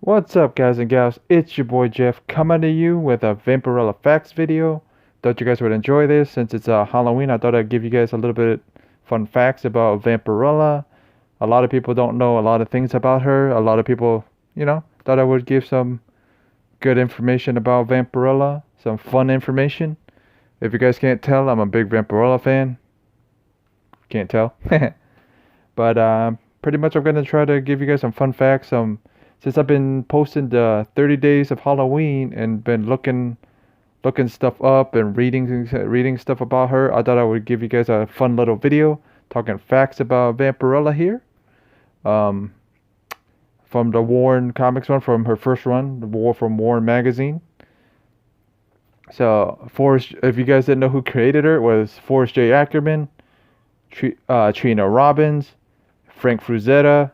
What's up, guys and gals? It's your boy Jeff coming to you with a Vampirella facts video. Thought you guys would enjoy this since it's Halloween. I thought I'd give you guys a little bit fun facts about Vampirella. A lot of people don't know a lot of things about her. A lot of people, thought I would give some good information about Vampirella, some fun information. If you guys can't tell, I'm a big Vampirella fan. Can't tell. But pretty much I'm going to try to give you guys some fun facts, since I've been posting the 30 days of Halloween and been looking stuff up and reading stuff about her. I thought I would give you guys a fun little video talking facts about Vampirella here. Um, from the Warren Comics one, from her first run, from Warren magazine. So Forrest, if you guys didn't know who created her, it was Forrest J. Ackerman, Trina Robbins, Frank Frazetta,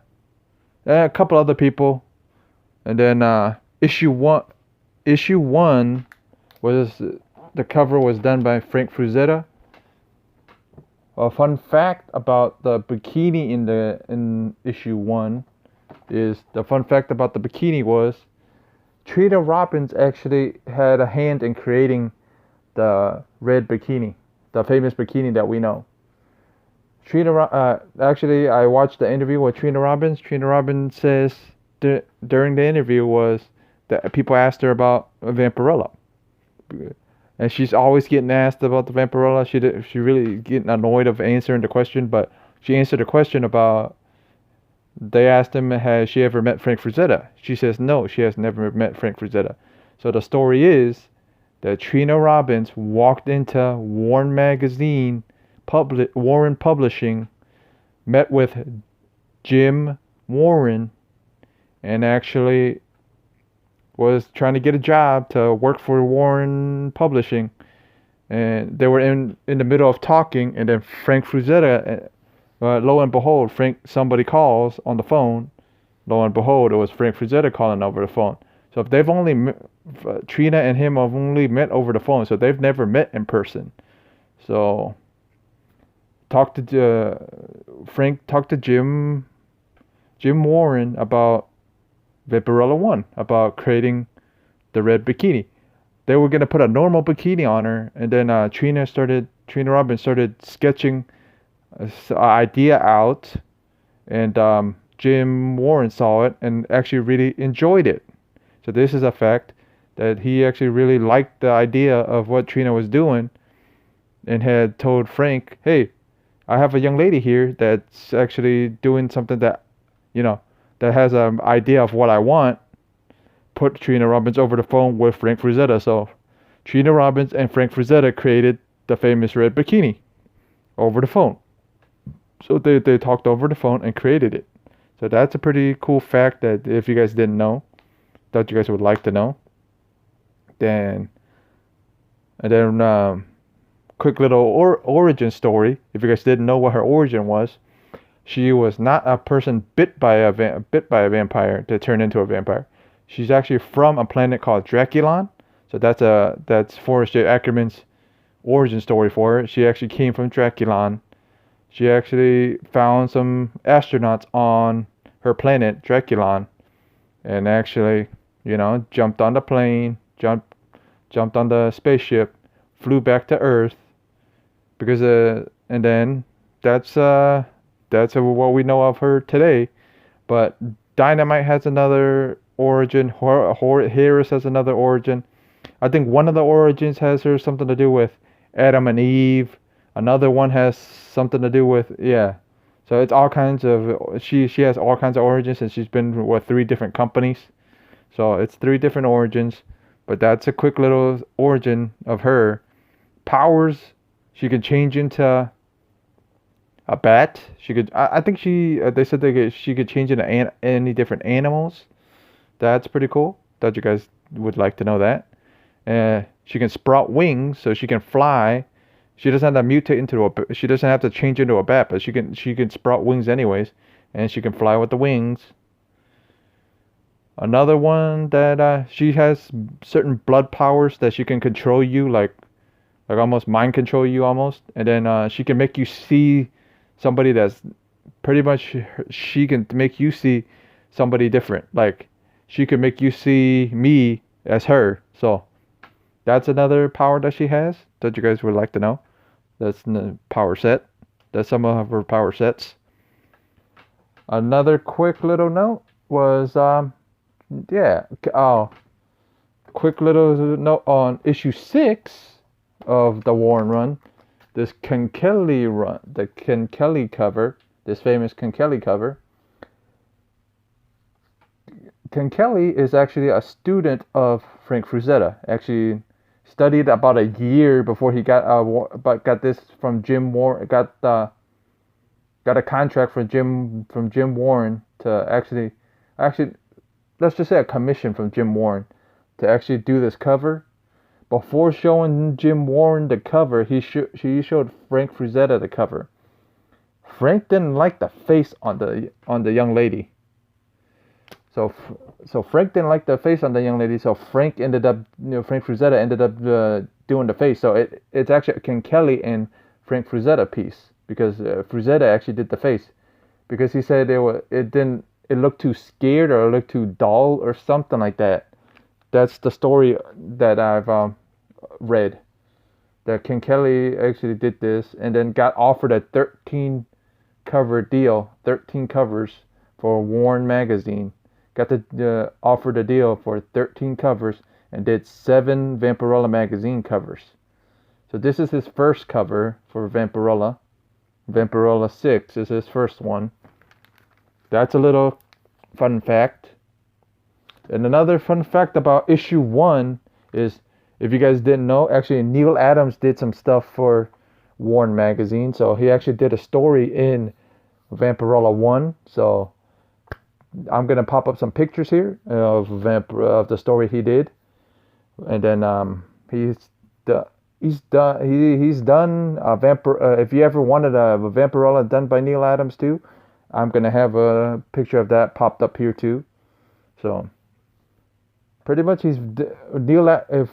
and a couple other people. And then issue one was the cover was done by Frank Frazetta. A fun fact about the bikini in issue 1 is the fun fact about the bikini was Trina Robbins actually had a hand in creating the red bikini, the famous bikini that we know. Actually, I watched the interview with Trina Robbins. Trina Robbins says during the interview was that people asked her about Vampirella, and she's always getting asked about the Vampirella. She really getting annoyed of answering the question, but she answered the question about. They asked him, has she ever met Frank Frazetta? She says no, she has never met Frank Frazetta. So the story is that Trina Robbins walked into Warren magazine, Warren Publishing, met with Jim Warren, and actually was trying to get a job to work for Warren Publishing. And they were in the middle of talking, and then Frank Frazetta, lo and behold, somebody calls on the phone. Lo and behold, it was Frank Frazetta calling over the phone. So if they've only, Trina and him have only met over the phone, so they've never met in person. So Frank talked to Jim Warren about Vampirella 1, about creating the red bikini. They were going to put a normal bikini on her, and then Trina Robbins started sketching an idea out, and Jim Warren saw it and actually really enjoyed it. So this is a fact that he actually really liked the idea of what Trina was doing, and had told Frank, hey, I have a young lady here that's actually doing something that, that has an idea of what I want. Put Trina Robbins over the phone with Frank Frazetta. So Trina Robbins and Frank Frazetta created the famous red bikini over the phone. So they talked over the phone and created it. So that's a pretty cool fact that if you guys didn't know, that you guys would like to know. Then quick little origin story. If you guys didn't know what her origin was, she was not a person bit by a vampire to turn into a vampire. She's actually from a planet called Draculon. So that's Forrest J. Ackerman's origin story for her. She actually came from Draculon. She actually found some astronauts on her planet, Draculon, and actually, jumped on the plane, jumped on the spaceship, flew back to Earth, because and then that's what we know of her today. But Dynamite has another origin. Harris has another origin. I think one of the origins has her something to do with Adam and Eve. Another one has something to do with, yeah. So it's all kinds of, she has all kinds of origins, and she's been with 3 different companies. So it's 3 different origins. But that's a quick little origin of her. Powers, she could change into a bat. She could, I think they said she could change into any different animals. That's pretty cool. Thought you guys would like to know that. She can sprout wings, so she can fly. She doesn't have to mutate she doesn't have to change into a bat, but she can sprout wings anyways, and she can fly with the wings. Another one that she has certain blood powers that she can control you, like almost mind control you almost, and then she can make you see somebody that's pretty much, she can make you see somebody different. Like she could make you see me as her. So that's another power that she has that you guys would like to know. That's the power set. That's some of her power sets. Another quick little note was quick little note on issue 6 of the Warren run. This Ken Kelly run, the Ken Kelly cover, this famous Ken Kelly cover. Ken Kelly is actually a student of Frank Frazetta. Actually studied about a year before he got this from Jim Warren. Got a contract from Jim Warren to actually let's just say a commission from Jim Warren to actually do this cover. Before showing Jim Warren the cover, he showed Frank Frazetta the cover. Frank didn't like the face on the young lady. So Frank didn't like the face on the young lady. So Frank Frazetta ended up doing the face. So it's actually Ken Kelly and Frank Frazetta piece because Frazetta actually did the face because he said it looked too scared or it looked too dull or something like that. That's the story that I've read. That Ken Kelly actually did this and then got offered a 13 cover deal, 13 covers for Warren magazine. Got offered a deal for 13 covers and did 7 Vampirella magazine covers. So this is his first cover for Vampirella. Vampirella 6 is his first one. That's a little fun fact. And another fun fact about issue 1 is, if you guys didn't know, actually Neil Adams did some stuff for Warren magazine. So he actually did a story in Vampirella 1. So I'm gonna pop up some pictures here of the story he did, and then he's done if you ever wanted a Vampirella done by Neil Adams too, I'm gonna have a picture of that popped up here too. So pretty much if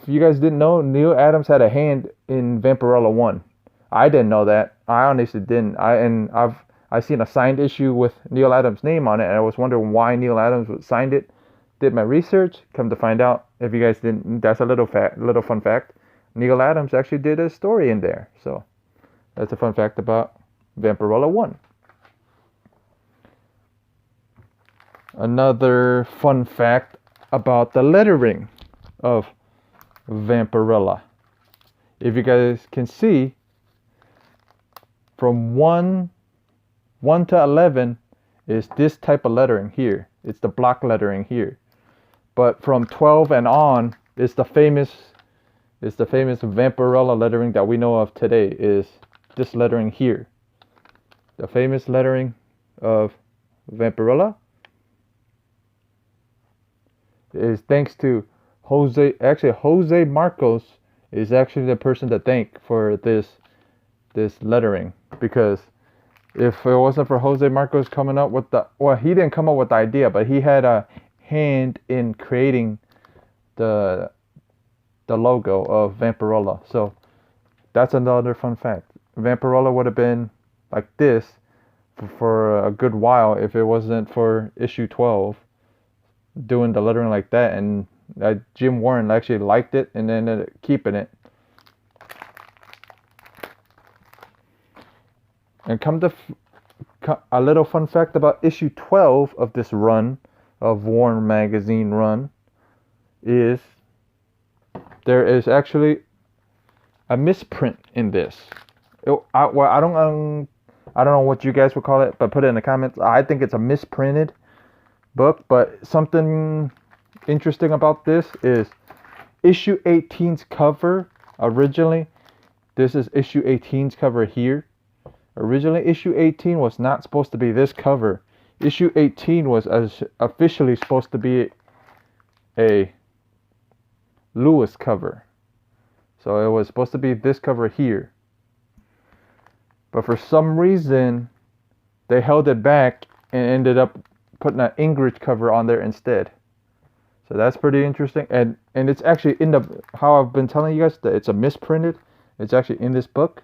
you guys didn't know, Neil Adams had a hand in Vampirella 1. I didn't know that. I honestly didn't. I seen a signed issue with Neil Adams' name on it, and I was wondering why Neil Adams signed it. Did my research, come to find out, if you guys didn't, that's a little fun fact. Neil Adams actually did a story in there, so that's a fun fact about Vampirella 1. Another fun fact about the lettering of Vampirella. If you guys can see, from 1 to 11 is this type of lettering here. It's the block lettering here. But from 12 and on is the famous Vampirella lettering that we know of today, is this lettering here. The famous lettering of Vampirella is thanks to Jose Marcos is actually the person to thank for this lettering, because if it wasn't for Jose Marcos coming up with he didn't come up with the idea, but he had a hand in creating the logo of Vampirella. So that's another fun fact. Vampirella would have been like this for a good while if it wasn't for issue 12 doing the lettering like that, and Jim Warren actually liked it and ended up keeping it. And a little fun fact about issue 12 of this run of Warren magazine run is there is actually a misprint in this. I don't know what you guys would call it, but put it in the comments. I think it's a misprinted book, but something interesting about this is issue 18's cover. Originally, this is issue 18's cover here. Originally, issue 18 was not supposed to be this cover. Issue 18 was officially supposed to be a Lewis cover. So it was supposed to be this cover here. But for some reason, they held it back and ended up putting an Ingrid cover on there instead. So that's pretty interesting. And it's actually in how I've been telling you guys that it's a misprinted. It's actually in this book.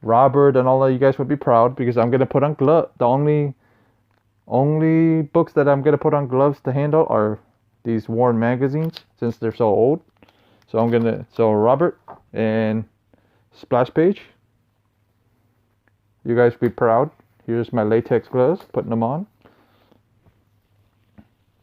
Robert and all of you guys would be proud, because I'm going to put on gloves. The only books that I'm going to put on gloves to handle are these worn magazines since they're so old. So Robert and Splash Page, you guys be proud. Here's my latex gloves, putting them on.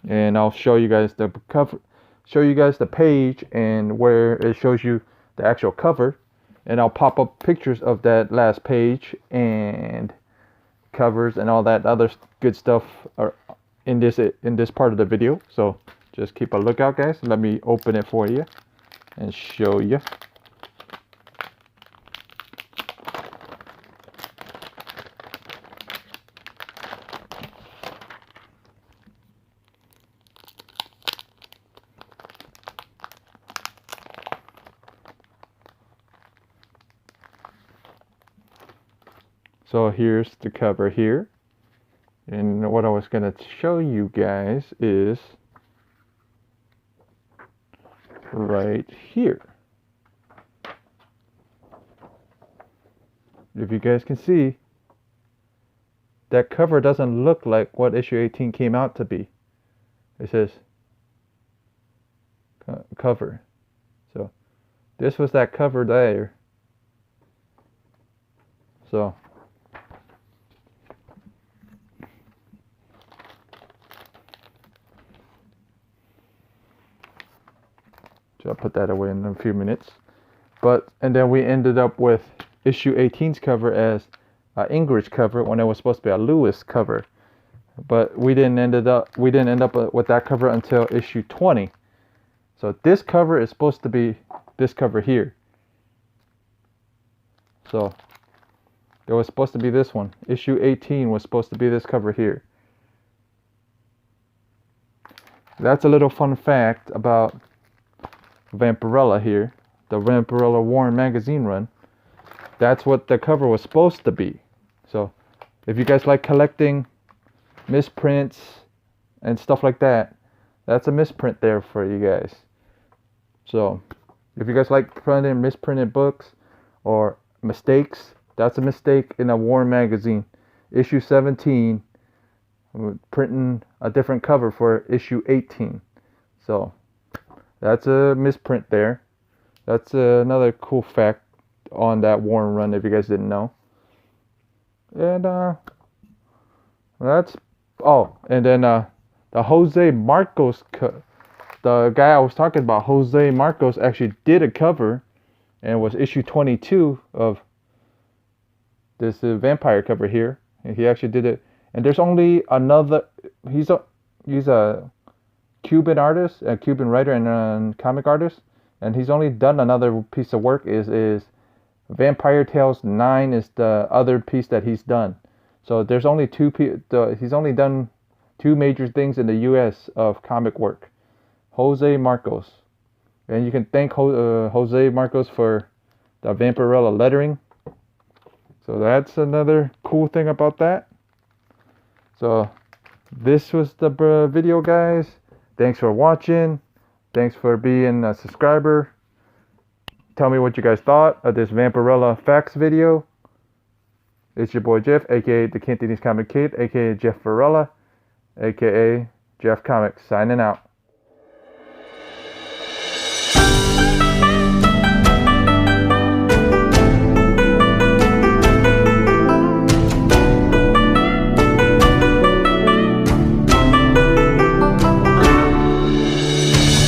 And I'll show you guys the cover, show you guys the page and where it shows you the actual cover. And I'll pop up pictures of that last page and covers and all that other good stuff are in this part of the video. So just keep a lookout, guys. Let me open it for you and show you. So here's the cover here. And what I was going to show you guys is right here. If you guys can see, that cover doesn't look like what issue 18 came out to be. It says cover. So this was that cover there. So I'll put that away in a few minutes. And then we ended up with issue 18's cover as an English cover when it was supposed to be a Lewis cover. But we didn't end up with that cover until issue 20. So this cover is supposed to be this cover here. So it was supposed to be this one. Issue 18 was supposed to be this cover here. That's a little fun fact about Vampirella here, the Vampirella Warren magazine run. That's what the cover was supposed to be. So if you guys like collecting misprints and stuff like that, that's a misprint there for you guys. So if you guys like printing misprinted books or mistakes, that's a mistake in a Warren magazine. Issue 17 printing a different cover for issue 18. So that's a misprint there. That's another cool fact on that Warren run if you guys didn't know. And that's and then the Jose Marcos the guy I was talking about, Jose Marcos, actually did a cover and was issue 22 of this vampire cover here. And he actually did it. And there's only another, he's a Cuban artist, a Cuban writer and comic artist, and he's only done another piece of work is Vampire Tales 9 is the other piece that he's done. So there's only he's only done two major things in the US of comic work. Jose Marcos. And you can thank Jose Marcos for the Vampirella lettering. So that's another cool thing about that. So this was the video, guys. Thanks for watching. Thanks for being a subscriber. Tell me what you guys thought of this Vampirella facts video. It's your boy Jeff, aka the Cantonese Comic Kid, aka Jeff Varela, aka Jeff Comics, signing out.